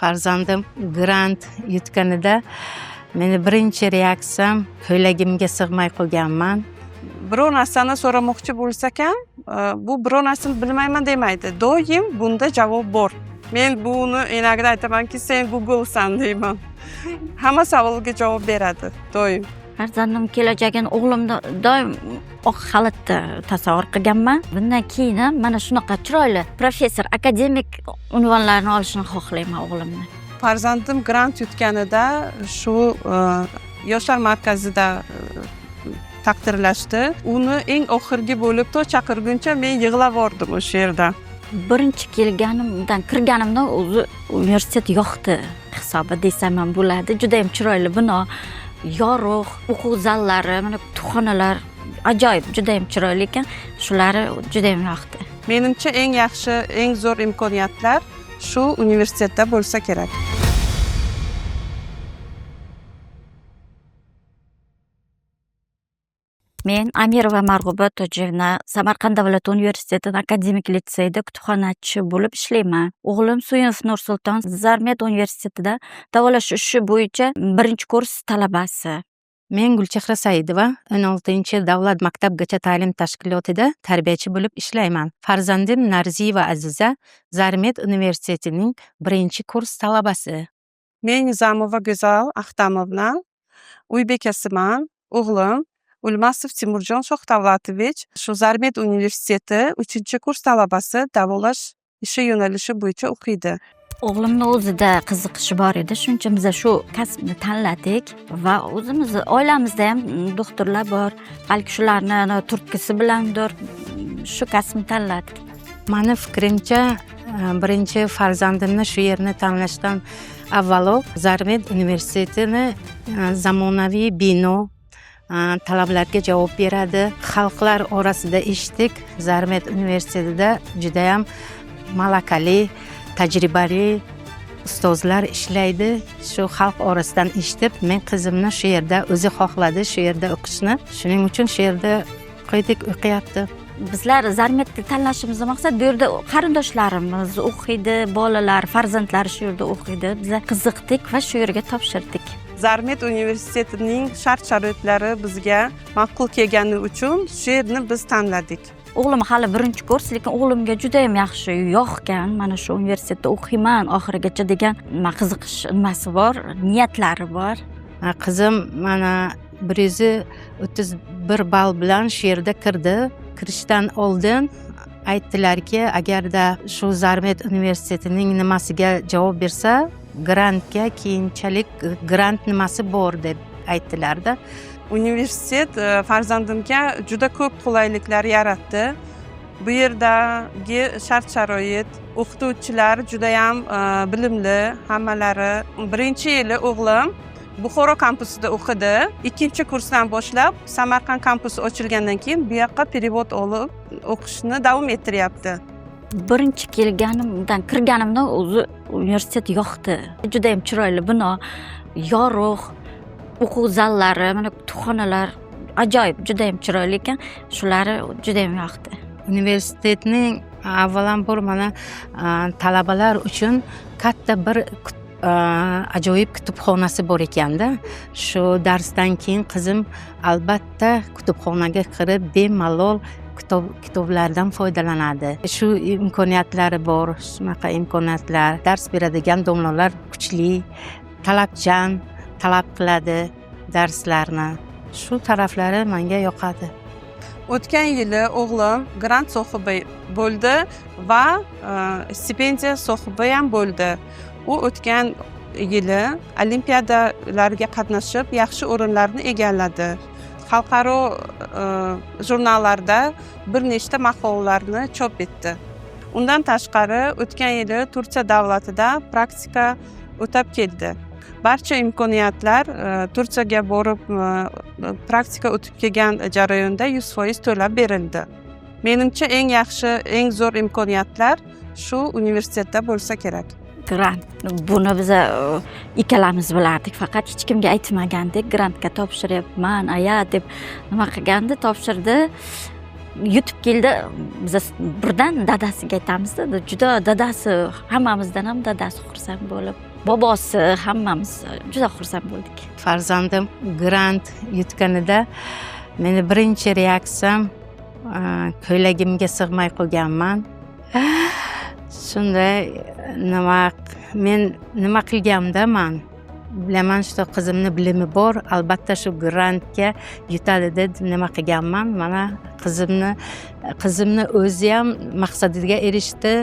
farzandim grant yutganida meni birinchi reaksiyam ko'ylagimga sig'may qolganman. Biror narsani so'ramoqchi bo'lsa-kam, bu biror narsani bilmayman demaydi. Doim bunda javob bor. Men buni enagida aytamanki, sen Googlesan deyman. Hamma savolga javob beradi, doim. Farzandim kelajagini o'g'limni doim oq xalatda tasavvur qilganman. Bundan keyin ham mana shunaqa chiroyli professor, akademik unvonlarni olishini xohlayman o'g'limni. Farzandim grant yutganida shu yoshlar markazida taqdirlashdi. Uni eng oxirgi bo'lib to chaqirguncha men yig'lavordim o'sha yerda. Birinchi kirganimdan o'zi universitet yoqdi hisobi desam ham bo'ladi. Juda ham chiroyli bino, yorug', o'quv zallari, mana kutubxonalar ajoyib, juda ham chiroyli ekan. Shulari juda ham yoqdi. Menimcha eng yaxshi, eng zo'r imkoniyatlar shu universitetda bo'lsa kerak. Men Amirova Marg'uba Tojevna Samarqand davlat universitetining akademik litseyida kutubxonachi bo'lib ishlayman. O'g'lim Suyunov Nursulton Zarmet universitetida davolash ishi bo'yicha birinchi kurs talabasi. Men Gulchehra Saidova 16-davlat maktabgacha ta'lim tashkilotida tarbiyachi bo'lib ishlayman. Farzandim Narziyeva Aziza Zarmet universitetining birinchi kurs talabasi. Men Nizamova Go'zal Ahtamovna uy bekasiman. O'g'lim Ulmasov Timurjon Shohdavlatovich shu Zarmet universiteti 3-kurs talabasi, davolash ishi yo'nalishi bo'yicha o'qiydi. O'g'limni o'zida qiziqishi bor edi, shuncha biz shu kasbni tanladik va o'zimiz oilamizda ham doktorlar bor, balki shularni turtkisi bilandir shu kasbni tanladik. Mani fikrimcha, birinchi farzandimni shu yerni tanlashdan avvalo Zarmet universitetini zamonaviy bino talablarga javob beradi. Xalqlar orasida eshitdik, Zarmet universitetida juda ham malakali, tajribali ustozlar ishlaydi. Shu xalq orasidan eshitib, men qizimni shu yerda o'zi xohladi, shu yerda o'qishni. Shuning uchun shu yerda qo'ydik, o'qiyapti. Bizlar Zarmetni tanlashimizning maqsadi bu yerda qarindoshlarimiz o'qiydi, bolalar, farzandlari shu yerda o'qiydi. Biz qiziqdik va shu yerga topshirdik. Zarmet universitetining shart-sharoitlari bizga ma'qul kelgani uchun shu yerni biz tanladik. O'g'lim hali birinchi kurs, lekin o'g'limga juda ham yaxshi yoqgan. Mana shu universitetda o'qiyman oxirigacha degan qiziqish nimasi bor, niyatlari bor. Qizim mana 131 ball bilan shu yerda kirdi. Kirishdan oldin aytdilarki, agarda shu Zarmet universitetining nimasiga javob bersa, grantga keyinchalik grant nimasi bor deb aytdilarda. Universitet farzandimga juda ko'p qulayliklar yaratdi. Bu yerdagi shart-sharoit, o'qituvchilar juda ham bilimli, hammalari. Birinchi yili o'g'lim Buxoro kampusida o'qidi. 2-kursdan boshlab Samarqand kampusi ochilgandan keyin bu yoqqa perevod olib o'qishni davom ettiryapti. Birinchi kirganimdan o'zi universitet yoqdi. Juda ham chiroyli bino, yorug', o'quv zallari, mana kutubxonalar ajoyib, juda ham chiroyli ekan. Shulari juda ham yoqdi. Universitetning avvalambor mana talabalar uchun katta bir ajoyib kutubxonasi bor ekanda. Shu darsdan keyin qizim albatta kutubxonaga kirib bemalol kitoblardan foydalanadi. Shu imkoniyatlari bor, shunaqa imkoniyatlar. Dars beradigan domlalar kuchli, talabchan, talab qiladi darslarni. Shu taraflari menga yoqadi. O'tgan yili o'g'lim grant sohibi bo'ldi va stipendiya sohibi ham bo'ldi. U o'tgan yili olimpiadalarga qatnashib, yaxshi o'rinlarni egalladi. Xalqaro jurnallarda bir nechta maqolalarni chop etdi. Undan tashqari o'tgan yili Turkiya davlatida praktika o'tab keldi. Barcha imkoniyatlar Turkiyaga borib praktika o'tib kelgan jarayonda 100% to'lab berildi. Menimcha eng yaxshi, eng zo'r imkoniyatlar shu universitetda bo'lsa kerak. Grant. Buni biz ikkalamiz bilardik, faqat hech kimga aytmagandik. Grantga topshiryapman, aya deb nima qilgandi, topshirdi. Yutib keldi. Biz birdan dadasiga aytamiz-da, juda dadasi, hammamizdan ham dadasi xursand bo'lib bobosi, hammamiz juda xursand bo'ldik. Farzandim grant yutganida meni birinchi reaksiyam ko'ylagimga sig'may qolganman. Shunday men nima qilganimdaman bilaman, shu qizimni bilimi bor, albatta shu grantga yutadi deb nima qilganman. Mana qizimni o'zi ham maqsadiga erishdi.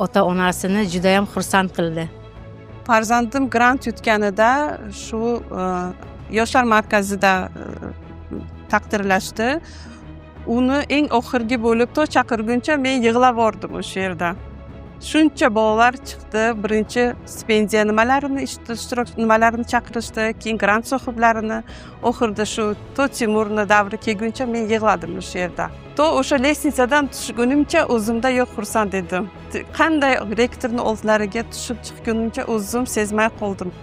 Ota-onasini juda ham xursand qildi. Farzandim grant yutganida shu yoshlar markazida taqdirlashdi. Uni eng oxirgi bo'lib to'y chaqirguncha men yig'lab bordim o'sha yerda. Shuncha bolalar chiqdi, birinchi stipendiya nimalarini chaqirishdi, keyin grant sohiblarini, oxirida shu Timurni davri kelguncha men yig'ladim o'sha yerda. O'sha lestnitsadan tushgunimcha o'zimda yo'q, xursand edim. Qanday rektorning oldilariga tushib chiqqunimcha o'zim sezmay qoldim.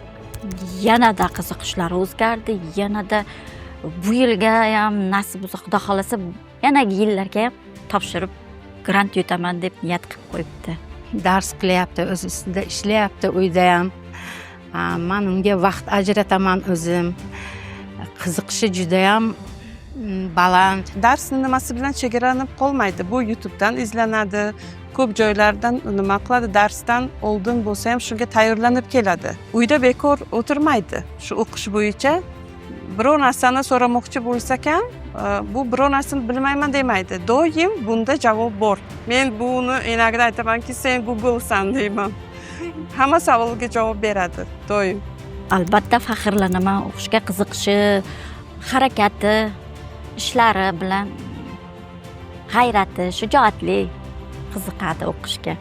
Yanada qiziqishlar o'zgardi, yanada bu yilga ham nasib bo'lsa, Xudo xolasa yanagi yillarga ham topshirib grant yutaman deb niyat qilib qo'yibdi. Dars qilyapti, o'z ustida ishlayapti uyda ham. Men unga vaqt ajrataman o'zim. Qiziqishi juda ham baland. Darsning nimasi bilan chegaralanib qolmaydi. Bu YouTubedan izlanadi, ko'p joylardan nima qiladi, darsdan oldin bo'lsa ham shunga tayyorlanib keladi. Uyda bekor o'tirmaydi. Shu o'qish bo'yicha biror narsani so'ramoqchi bo'lsak ham, bu biror narsani bilmayman demaydi. Doim bunda javob bor. Men buni enagida aytamanki, sen Googlesan deyman. Hamma savolga javob beradi doim. Albatta faxrlanaman, o'qishga qiziqishi, harakati, ishlari bilan g'ayrati, shijoatli, qiziqadi o'qishga.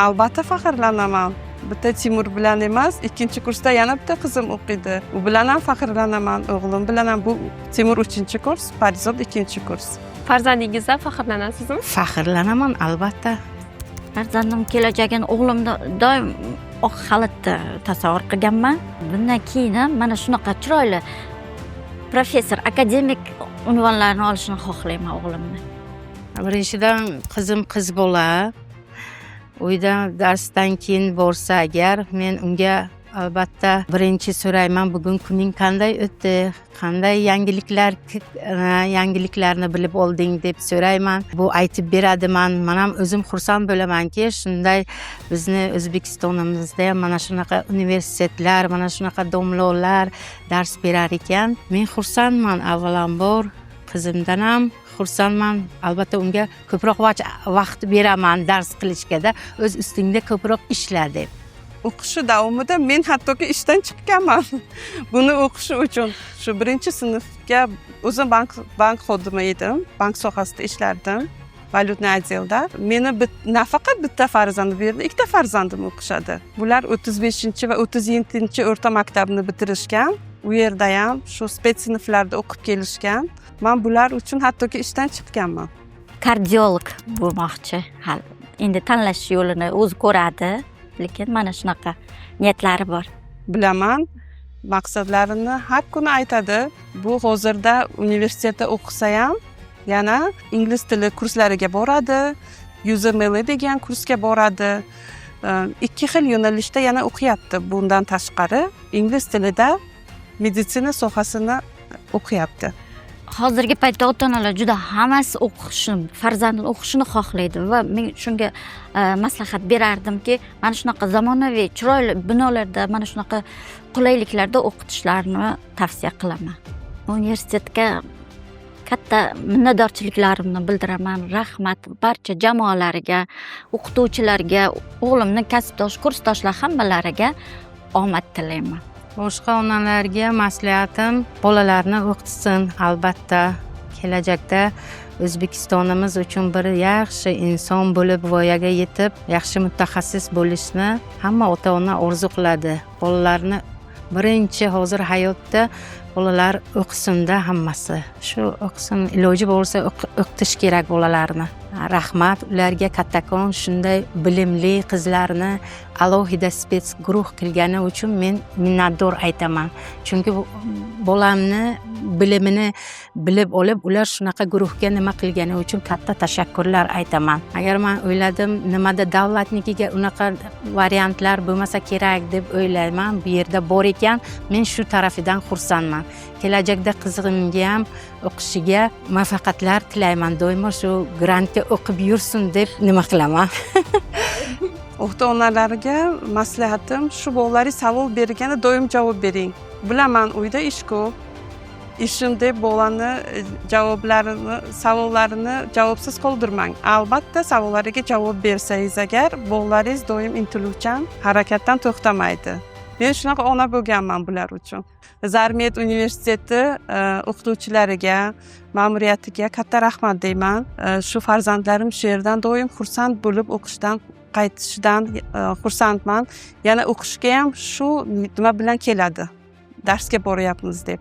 Albatta faxrlanaman. Bitta Timur bilan emas, ikkinchi kursda yana bitta qizim o'qiydi. U bilan ham faxrlanaman, o'g'lim bilan ham. Bu Timur 3-kurs, Parizod 2-kurs. Farzandingizdan faxrlanasizmi? Faxrlanaman albatta. Farzandim kelajagini o'g'limda doim oq xalatda tasavvur qilganman. Bundan keyin ham mana shunaqa chiroyli professor, akademik unvonlarni olishini xohlayman o'g'limni. Birinchidan qizim qiz bola. Uyda darsdan keyin borsa agar, men unga albatta birinchi so'rayman, bugun kuning qanday o'tdi, qanday yangiliklarni bilib olding deb so'rayman. Bu aytib beradi. Men ham o'zim xursand bo'lamanki, shunday bizni O'zbekistonimizda ham mana shunaqa universitetlar, mana shunaqa domlalar dars berar ekan. Men xursandman, avvalambor qizimdan ham xursandman. Albatta unga ko'proq vaqt beraman dars qilishga, o'z ustingda ko'proq ishla deb. O'qishi davomida men hattoki ishdan chiqqanman. Buni o'qishi uchun shu birinchi sinfga o'zim bank xodimi edim, bank sohasida ishlardim, valyutniy otdelda. Meni nafaqat bitta farzandim bu yerda, ikkita farzandim o'qishadi. Bular 35 va 37 o'rta maktabni bitirishgan. U yerda ham shu spets sinflarda o'qib kelishgan. Men bular uchun hattoki ishdan chiqqanman. Kardiolog bo'lmoqchi. Hal endi tanlash yo'lini o'zi ko'radi, lekin mana shunaqa niyatlari bor. Bilaman, maqsadlarini har kuni aytadi. Bu hozirda universitetda o'qisa ham yana ingliz tili kurslariga boradi, UZML degan kursga boradi. Ikki xil yo'nalishda yana o'qiyapti. Bundan tashqari ingliz tilida meditsina sohasini o'qiyapti. Hozirgi paytda ota-onalar juda hammasi farzandini o'qishini xohlaydi va men shunga maslahat berardimki, mana shunaqa zamonaviy, chiroyli binolarda, mana shunaqa qulayliklarda o'qitishlarini tavsiya qilaman. Universitetga katta minnatdorchiliklarimni bildiraman. Rahmat barcha jamoalariga, o'qituvchilarga, o'g'limning kasbdosh, kursdoshlar hammalariga omad tilayman. Boshqa onalarga maslahatim, bolalarni o'qitsin. Albatta kelajakda O'zbekistonimiz uchun bir yaxshi inson bo'lib voyaga yetib, yaxshi mutaxassis bo'lishni hamma ota-ona orzu qiladi. Bolalarni birinchi hozir hayotda bolalar o'qisinda hammasi. Shu o'qisin, iloji bo'lsa o'qitish kerak bolalarni. rahmat ularga kattakon shunday bilimli qizlarni alohida spets guruh qilgani uchun men minnatdor aytaman. Chunki bolamni bilimini bilib olib ular shunaqa guruhga nima qilgani uchun katta tashakkurlar aytaman. Agar men o'yladim nimada davlatnikiga unaqa variantlar bo'lmasa kerak deb o'ylayman. Bu yerda bor ekan, men shu tarafidan xursandman. Kelajakda qizimga ham o'qishiga muvaffaqiyatlar tilayman. Doimo shu grantga o'qib yursin deb nima qilaman. Ota-onalarga maslahatim shu bolalar savol berganda doim javob bering. Bilaman uyda ish ko'p. Ishim deb bolani javoblarini, savollarini javobsiz qoldirmang. Albatta savollariga javob bersangiz agar bolalaringiz doim intiluvchan, harakatdan to'xtamaydi. Men shunaqa ona bo'lganman bular uchun. Zarmet universiteti o'qituvchilariga, ma'muriyatiga katta rahmat deyman. Shu farzandlarim shu yerdan doim xursand bo'lib o'qishdan qaytishidan xursandman. Yana o'qishga ham shu nima bilan keladi. Darsga boryapmiz deb.